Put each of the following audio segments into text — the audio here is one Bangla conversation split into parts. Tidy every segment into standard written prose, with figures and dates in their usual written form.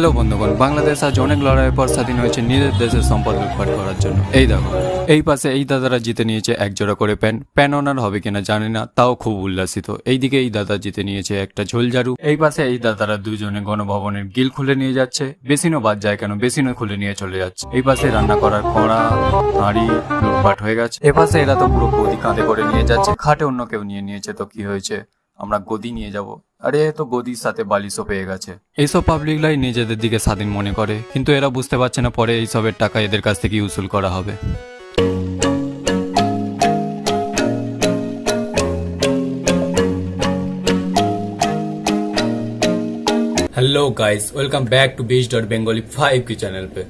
হ্যালো বন্ধুগণ, বাংলাদেশ আজ অনেক লড়াইয়ের পর স্বাধীন হয়েছে নিজের দেশের সম্পদ লুটপাট করার জন্য। এই দেখো, এই পাশে এই দাদারা জিতে নিয়েছে এক জোড়া করে প্যান ওনার হবে কিনা জানি না, তাও খুব উল্লাসিত। এইদিকে এই দাদা জিতে নিয়েছে একটা ঝোলঝাড়ু। এই পাশে এই দাদারা দুজনে গণভবনের গিল খুলে নিয়ে যাচ্ছে। বেসিনও বাদ যায় কেন, বেসিনও খুলে নিয়ে চলে যাচ্ছে। এই পাশে রান্না করার কড়া হাঁড়ি লুটপাট হয়ে গেছে। এ পাশে এরা তো পুরো গদি কাঁধে করে নিয়ে যাচ্ছে। খাটে অন্য কেউ নিয়ে নিয়েছে, তো কি হয়েছে, আমরা গদি নিয়ে যাব। আরে তো গদির সাথে বালিশও পেয়ে গেছে। এইসব পাবলিকলাই নিজেদের দিকে স্বাধীন মনে করে, কিন্তু এরা বুঝতে পারছে না পরে এইসবের টাকা এদের কাছ থেকে উসুল করা হবে। Hello guys, welcome back to beach.bengali 5 की चैनल पे।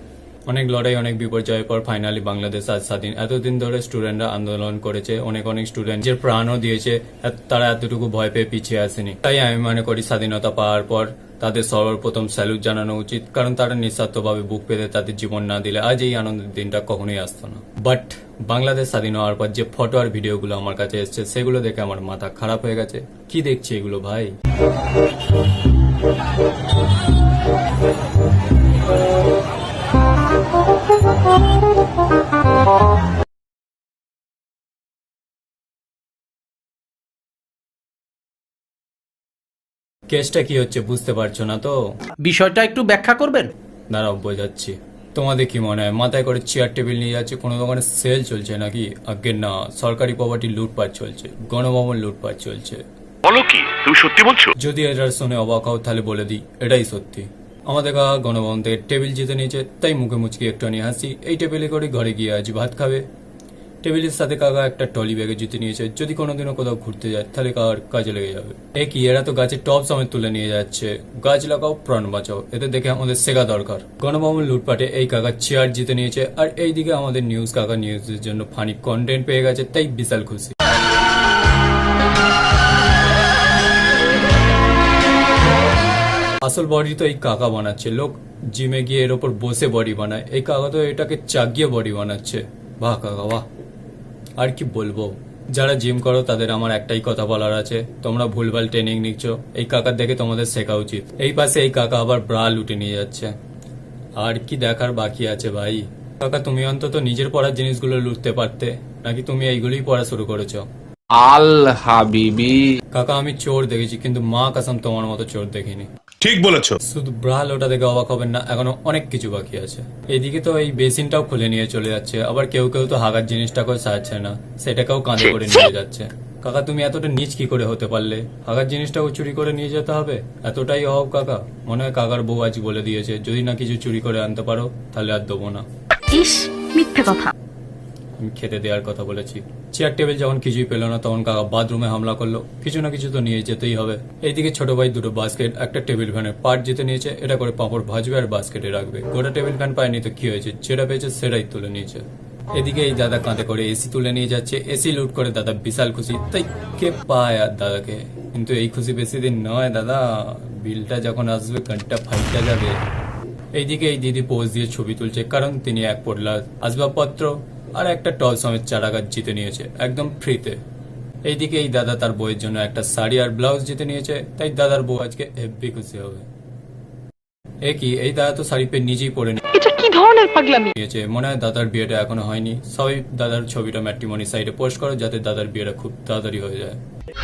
অনেক লড়াই অনেক বিপর্যয়ের পর ফাইনালি বাংলাদেশ আজ স্বাধীন। এতদিন ধরে স্টুডেন্টরা আন্দোলন করেছে, অনেক স্টুডেন্ট যে প্রাণও দিয়েছে, তারা এতটুকু ভয় পেয়ে পিছিয়ে আসেনি। তাই আমি মনে করি স্বাধীনতা পাওয়ার পর তাদের সর্বপ্রথম স্যালুট জানানো উচিত, কারণ তারা নিঃস্বার্থভাবে বুক পেতে তাদের জীবন না দিলে আজ এই আনন্দের দিনটা কখনোই আসতো না। বাট বাংলাদেশ স্বাধীন হওয়ার পর যে ফটো আর ভিডিওগুলো আমার কাছে এসছে, সেগুলো দেখে আমার মাথা খারাপ হয়ে গেছে। কি দেখছি এগুলো ভাই? কেসটা কি হচ্ছে বুঝতে পারছো না তো? বিষয়টা একটু ব্যাখ্যা করবেন? দাঁড়াও বোঝাচ্ছি। তোমাদের কি মনে হয় মাথায় করে চেয়ার টেবিল নিয়ে যাচ্ছে, কোনো দোকানে সেল চলছে নাকি? আগে না, সরকারি প্রপার্টি লুটপাট চলছে, গণভবন লুটপাট চলছে। বলো কি, তুমি সত্যি বলছো? যদি এটা শুনে অবাক হও তাহলে বলে দিই, এটাই সত্যি। আমাদের কাকা গণভবন থেকে টেবিল জিতে নিয়েছে, তাই মুখে মুচকি একটু নিয়ে হাসি। এই টেবিলে করে ঘরে গিয়ে আজ ভাত খাবে। টেবিলের সাথে কাকা একটা টলি ব্যাগে জিতে নিয়েছে, যদি কোনোদিনও কোথাও ঘুরতে যায় তাহলে কাকার কাজে লেগে যাবে। এ কি, এরা তো গাছের টপ সমেত তুলে নিয়ে যাচ্ছে। গাছ লাগাও, প্রাণ বাঁচাও, এতে দেখে আমাদের শেখা দরকার। গণভবন লুটপাটে এই কাকা চেয়ার জিতে নিয়েছে, আর এইদিকে আমাদের নিউজ কাকা নিউজের জন্য ফানি কন্টেন্ট পেয়ে গেছে, তাই বিশাল খুশি। আসল বডি তো এই কাকা বানাচ্ছে, লোক জিমে গিয়ে এর ওপর বসে বডি বানায়, এই কাকা তো এটাকে চাগিয়ে বডি বানাচ্ছে। বাহ কাকা বাহ। আর কি বলবো, যারা জিম করো তাদের আমার একটাই কথা বলার আছে, তোমরা ভুলভাল ট্রেনিং নিচ্ছ, এই কাকার দেখে তোমাদের শেখা উচিত। এই পাশে এই কাকা আবার ব্রা লুটে নিয়ে যাচ্ছে। আর কি দেখার বাকি আছে ভাই? কাকা তুমি অন্তত নিজের পড়ার জিনিসগুলো লুটতে পারতে, নাকি তুমি এইগুলোই পড়া শুরু করেছো? আল হাবিবি কাকা আমি চোর দেখেছি, কিন্তু মা কসম তোমার মতো চোর দেখিনি। ঠিক বলেছো। শুধু ব্রা লোটা দেখে অবাক হবেন না, এখনো অনেক কিছু বাকি আছে। এদিকে তো এই বেসিনটাও খুলে নিয়ে চলে যাচ্ছে, আবার কেউ কেউ তো হাগার জিনিসটাকেও সারছে না, সেটাকেও কাঁধে করে নিয়ে যাচ্ছে। কাকা তুমি এতটা নিচ কি করে হতে পারলে? হাগার জিনিসটাও চুরি করে নিয়ে যেতে হবে? এতটাই অভাব কাকা? মনে হয় কাকার বউ আজ বলে দিয়েছে, যদি না কিছু চুরি করে আনতে পারো তাহলে আর দেবো না। ইস, মিথ্যে কথা। আমি খেতে দেওয়ার কথা বলেছি। চেয়ার টেবিল যখন কিছুই পেল না, তখন কাকা বাথরুমে হামলা করলো। কিছু না কিছু তো নিয়ে যেতেই হবে। এইদিকে ছোট ভাই দুটো বাস্কেট, একটা টেবিল ফ্যানের পার্ট জিতে নিয়েছে, এটা করে পাঁপড় ভাজবে আর বাস্কেটে রাখবে। গোটা টেবিল ফ্যান পায়নি তো কি হয়েছে, যেটা পেয়েছে সেটাই তুলে নিয়েছে। এদিকে এই দাদা কাঁধে করে এসি তুলে নিয়ে যাচ্ছে, এসি লুট করে দাদা বিশাল খুশি। তাই কে পায় আর দাদাকে? কিন্তু এই খুশি বেশি দিন নয় দাদা, বিলটা যখন আসবে ঘন্টা ফাইটা যাবে। এইদিকে এই দিদি পোজ দিয়ে ছবি তুলছে, কারণ তিনি এক পটলা আসবাবপত্র আর একটা টল সমেত চারা গাছ জিতে নিয়েছে একদম ফ্রিতে। এইদিকে এই দাদা তার বউয়ের জন্য একটা শাড়ি আর ব্লাউজ জিতে নিয়েছে, তাই দাদার বউ আজকে হেব্বি খুশি হবে। এ কি, এই দাদা তো শাড়ি পেয়ে নিজেই পরে এটা কি ধরনের পাগলামি? নিয়েছে। মনে হয় দাদার বিয়েটা এখনো হয়নি। সবাই দাদার ছবিটা ম্যাট্রিমনি সাইটে পোস্ট করো, যাতে দাদার বিয়েটা খুব তাড়াতাড়ি হয়ে যায়।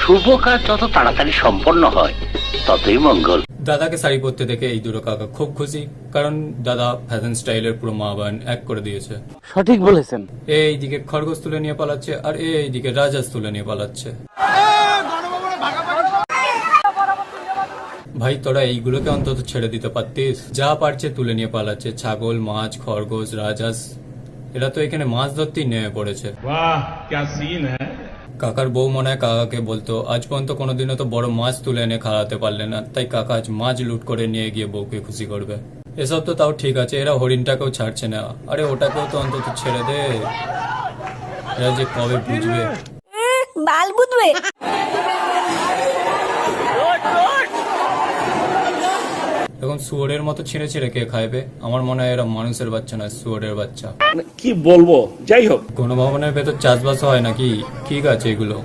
শুভ কাজ যত তাড়াতাড়ি সম্পন্ন হয় ততই মঙ্গল। দাদাকে শাড়ি পরতে দেখে এই দুটো কাকা খুব খুশি, কারণ দাদা ফ্যাশন স্টাইলের পুরো মা বান এক করে দিয়েছে। সঠিক বলেছেন। এইদিকে খরগোশ তুলে নিয়ে পালাচ্ছে, আর এইদিকে রাজাস তুলে নিয়ে পালাচ্ছে। ভাই তোরা এইগুলোকে অন্তত ছেড়ে দিতে পারতিস। যা পারছে তুলে নিয়ে পালাচ্ছে, ছাগল, মাছ, খরগোশ, রাজাস। এরা তো এখানে মাছ ধরতেই নেমে পড়েছে। বাহ, क्या सीन है। কাকার বউ মনে হয় কাকাকে বলতো, আজ পর্যন্ত কোনোদিনও তো বড় মাছ তুলে এনে খাওয়াতে পারলে না, তাই কাকা আজ মাছ লুট করে নিয়ে গিয়ে বউকে খুশি করবে। এসব তো তাও ঠিক আছে, এরা হরিণটাকেও ছাড়ছে না। আরে ওটাকেও তো অন্তত ছেড়ে দে, এরা যে কবে বুঝবে। বাল বুঝবে। এখন শুয়োরের মতো ছিঁড়ে ছিঁড়ে কে খাইবে? আমার মনে হয় এরা মানুষের বাচ্চা নয়, শুয়োরের বাচ্চা। কি বলবো, যাই হোক। গণভবনের ভেতর চাষবাস হয় নাকি, কি গাছ এগুলো?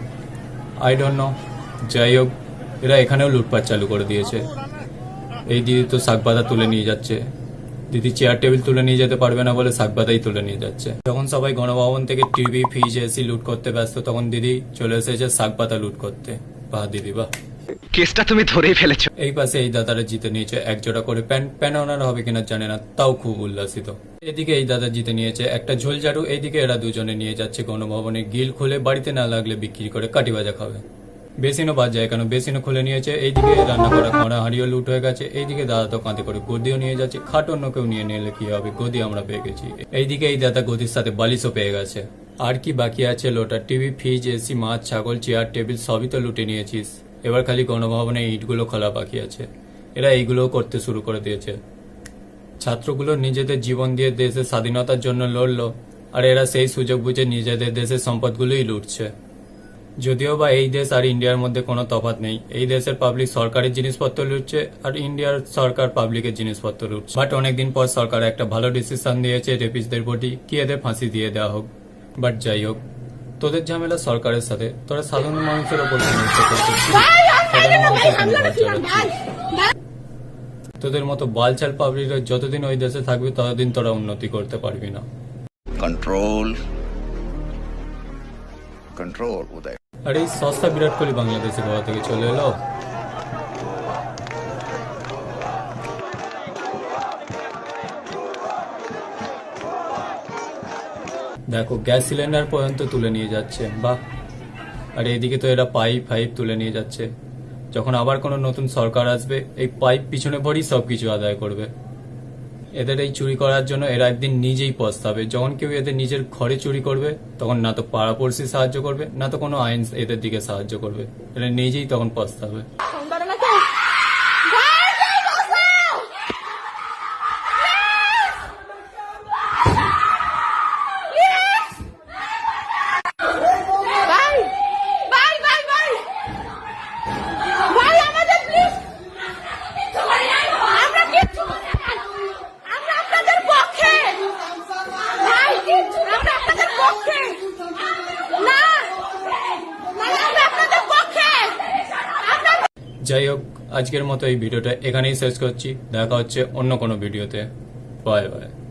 I don't know. যাই হোক, এরা এখানেও লুটপাট চালু করে দিয়েছে। এই দিদি তো শাক পাতা তুলে নিয়ে যাচ্ছে। দিদি চেয়ার টেবিল তুলে নিয়ে যেতে পারবে না বলে শাক পাতাই তুলে নিয়ে যাচ্ছে। যখন সবাই গণভবন থেকে টিভি ফ্রিজ এসি লুট করতে ব্যস্ত, তখন দিদি চলে এসেছে শাক পাতা লুট করতে। বাহ দিদি বাহ। কেসটা তুমি ধরেই ফেলেছো। এই পাশে এই দাদারা জিতে নিয়েছে এক জোড়া করে প্যান্ট। প্যান্ট ওনার হবে কিনা জানে না, তাও খুব উল্লাসিত। এদিকে এই দাদা জিতে নিয়েছে একটা ঝোল ঝাড়ু। এইদিকে এরা দুজনে নিয়ে যাচ্ছে গণভবনে গিল খুলে, বাড়িতে না লাগলে বিক্রি করে কাটি ভাজা খাবে। বেসিনও বাদ যায় কেন, বেসিনও খুলে নিয়েছে। এইদিকে রান্না করা খড়া হাঁড়িও লুট হয়ে গেছে। এইদিকে দাদা তো কাঁধে করে গদিও নিয়ে যাচ্ছে। খাট অন্য কেউ নিয়ে নিলে কি হবে, গদি আমরা পেয়ে গেছি। এইদিকে এই দাদা গদির সাথে বালিশও পেয়ে গেছে। আর কি বাকি আছে লোটা? টিভি ফ্রিজ এসি মাছ ছাগল চেয়ার টেবিল সবই তো লুটে নিয়েছিস। এবার খালি গণভবনে ইটগুলো খোলা বাকি আছে। এরা এইগুলোও করতে শুরু করে দিয়েছে। ছাত্রগুলো নিজেদের জীবন দিয়ে দেশের স্বাধীনতার জন্য লড়লো, আর এরা সেই সুযোগ বুঝে নিজেদের দেশের সম্পদগুলোই লুটছে। যদিও বা এই দেশ আর ইন্ডিয়ার মধ্যে কোনো তফাৎ নেই। এই দেশের পাবলিক সরকারের জিনিসপত্র লুটছে, আর ইন্ডিয়ার সরকার পাবলিকের জিনিসপত্র লুটছে। বাট অনেকদিন পর সরকার একটা ভালো ডিসিশন দিয়েছে রেপিস্টদের প্রতি, কি এদের ফাঁসি দিয়ে দেওয়া হোক। বাট যাই হোক, তোদের ঝামেলা সরকারের সাথে, তোরা সাধারণ মানুষের ওপর তোদের মতো বালচাল পাবলিকরা যতদিন ওই দেশে থাকবে ততদিন তোরা উন্নতি করতে পারবি না। कंट्रोल कंट्रोल उदय। আর এই সস্তা বিরাট কোহলি বাংলাদেশের গোয়া থেকে চলে এলো। দেখো গ্যাস সিলিন্ডার পর্যন্ত তুলে নিয়ে যাচ্ছে, বাহ। আর এইদিকে তো এরা পাইপ ফাইপ তুলে নিয়ে যাচ্ছে। যখন আবার কোনো নতুন সরকার আসবে, এই পাইপ পিছনে ভরেই সবকিছু আদায় করবে। এদের এই চুরি করার জন্য এরা একদিন নিজেই পস্তাবে। যখন কেউ এদের নিজের ঘরে চুরি করবে, তখন না তো পাড়াপড়শি সাহায্য করবে, না তো কোনো আইন এদের দিকে সাহায্য করবে। এরা নিজেই তখন পস্তাবে। যাই হোক, আজকের মতো এই ভিডিওটা এখানেই শেষ করছি। দেখা হচ্ছে অন্য কোনো ভিডিওতে। Bye bye.